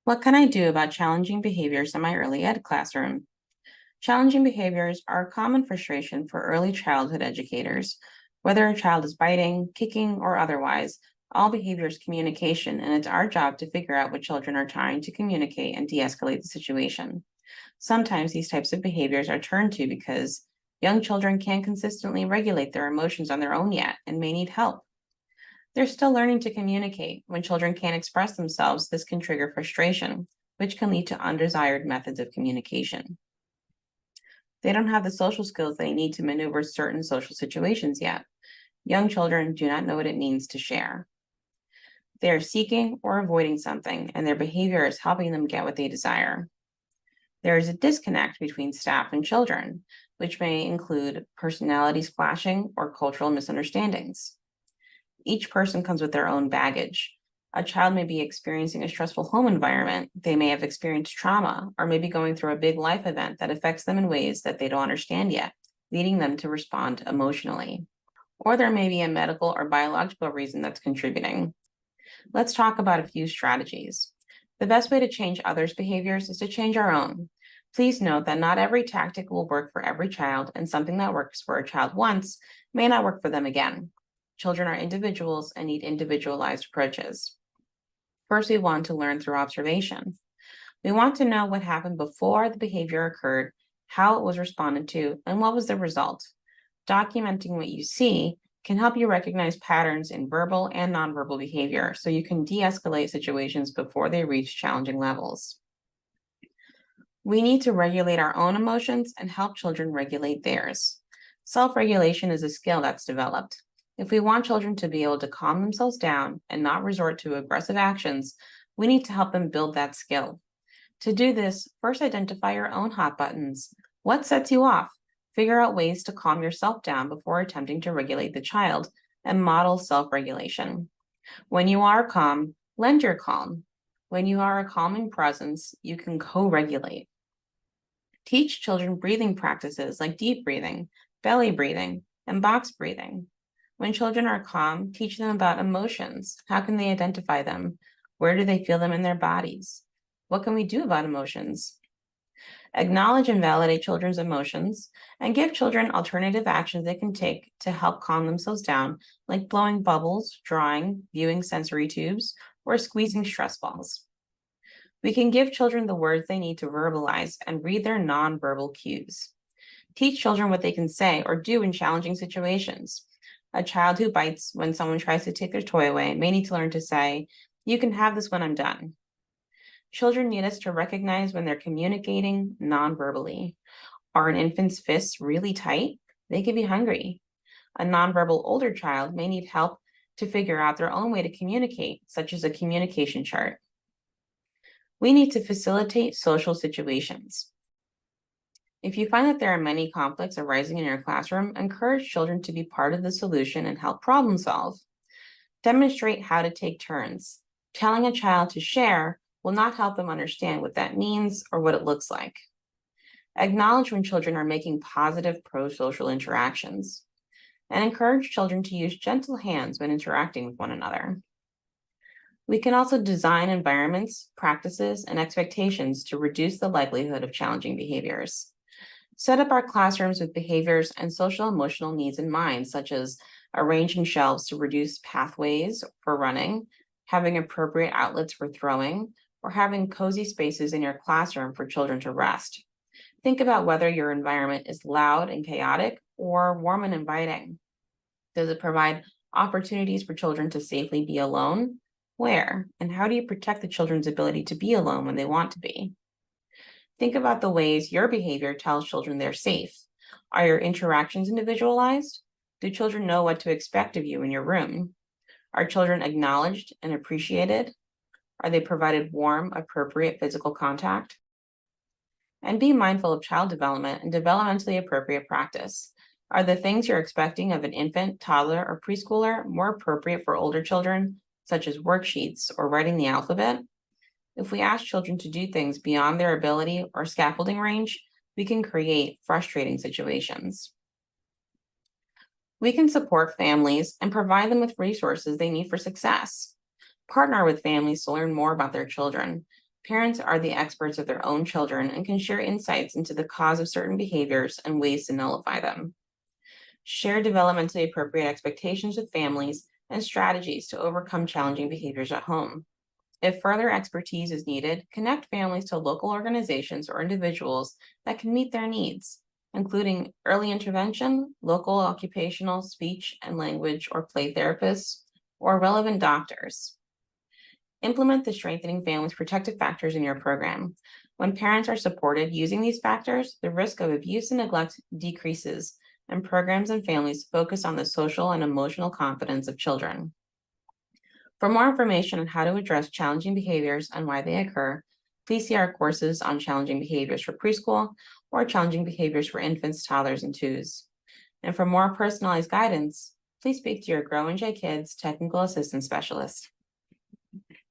What can I do about challenging behaviors in my early ed classroom? Challenging behaviors are a common frustration for early childhood educators. Whether a child is biting, kicking, or otherwise, all behavior is communication, and it's our job to figure out what children are trying to communicate and de escalate the situation. Sometimes these types of behaviors are turned to because young children can't consistently regulate their emotions on their own yet and may need help. They're still learning to communicate. When children can't express themselves, this can trigger frustration, which can lead to undesired methods of communication. They don't have the social skills they need to maneuver certain social situations yet. Young children do not know what it means to share. They are seeking or avoiding something, and their behavior is helping them get what they desire. There is a disconnect between staff and children, which may include personalities clashing or cultural misunderstandings. Each person comes with their own baggage. A child may be experiencing a stressful home environment. They may have experienced trauma or maybe going through a big life event that affects them in ways that they don't understand yet, leading them to respond emotionally. Or there may be a medical or biological reason that's contributing. Let's talk about a few strategies. The best way to change others' behaviors is to change our own. Please note that not every tactic will work for every child, and something that works for a child once may not work for them again. Children are individuals and need individualized approaches. First, we want to learn through observation. We want to know what happened before the behavior occurred, how it was responded to, and what was the result. Documenting what you see can help you recognize patterns in verbal and nonverbal behavior so you can de-escalate situations before they reach challenging levels. We need to regulate our own emotions and help children regulate theirs. Self-regulation is a skill that's developed. If we want children to be able to calm themselves down and not resort to aggressive actions, we need to help them build that skill. To do this, first identify your own hot buttons. What sets you off? Figure out ways to calm yourself down before attempting to regulate the child, and model self-regulation. When you are calm, lend your calm. When you are a calming presence, you can co-regulate. Teach children breathing practices like deep breathing, belly breathing, and box breathing. When children are calm, teach them about emotions. How can they identify them? Where do they feel them in their bodies? What can we do about emotions? Acknowledge and validate children's emotions and give children alternative actions they can take to help calm themselves down, like blowing bubbles, drawing, viewing sensory tubes, or squeezing stress balls. We can give children the words they need to verbalize and read their nonverbal cues. Teach children what they can say or do in challenging situations. A child who bites when someone tries to take their toy away may need to learn to say, "You can have this when I'm done." Children need us to recognize when they're communicating nonverbally. Are an infant's fists really tight? They could be hungry. A nonverbal older child may need help to figure out their own way to communicate, such as a communication chart. We need to facilitate social situations. If you find that there are many conflicts arising in your classroom, encourage children to be part of the solution and help problem solve. Demonstrate how to take turns. Telling a child to share will not help them understand what that means or what it looks like. Acknowledge when children are making positive pro-social interactions, and encourage children to use gentle hands when interacting with one another. We can also design environments, practices, and expectations to reduce the likelihood of challenging behaviors. Set up our classrooms with behaviors and social emotional needs in mind, such as arranging shelves to reduce pathways for running, having appropriate outlets for throwing, or having cozy spaces in your classroom for children to rest. Think about whether your environment is loud and chaotic or warm and inviting. Does it provide opportunities for children to safely be alone? Where? And how do you protect the children's ability to be alone when they want to be? Think about the ways your behavior tells children they're safe. Are your interactions individualized? Do children know what to expect of you in your room? Are children acknowledged and appreciated? Are they provided warm, appropriate physical contact? And be mindful of child development and developmentally appropriate practice. Are the things you're expecting of an infant, toddler, or preschooler more appropriate for older children, such as worksheets or writing the alphabet? If we ask children to do things beyond their ability or scaffolding range, we can create frustrating situations. We can support families and provide them with resources they need for success. Partner with families to learn more about their children. Parents are the experts of their own children and can share insights into the cause of certain behaviors and ways to nullify them. Share developmentally appropriate expectations with families and strategies to overcome challenging behaviors at home. If further expertise is needed, connect families to local organizations or individuals that can meet their needs, including early intervention, local occupational, speech and language or play therapists, or relevant doctors. Implement the strengthening families protective factors in your program. When parents are supported using these factors, the risk of abuse and neglect decreases, and programs and families focus on the social and emotional confidence of children. For more information on how to address challenging behaviors and why they occur, please see our courses on challenging behaviors for preschool or challenging behaviors for infants, toddlers, and twos. And for more personalized guidance, please speak to your Grow NJ Kids technical assistance specialist.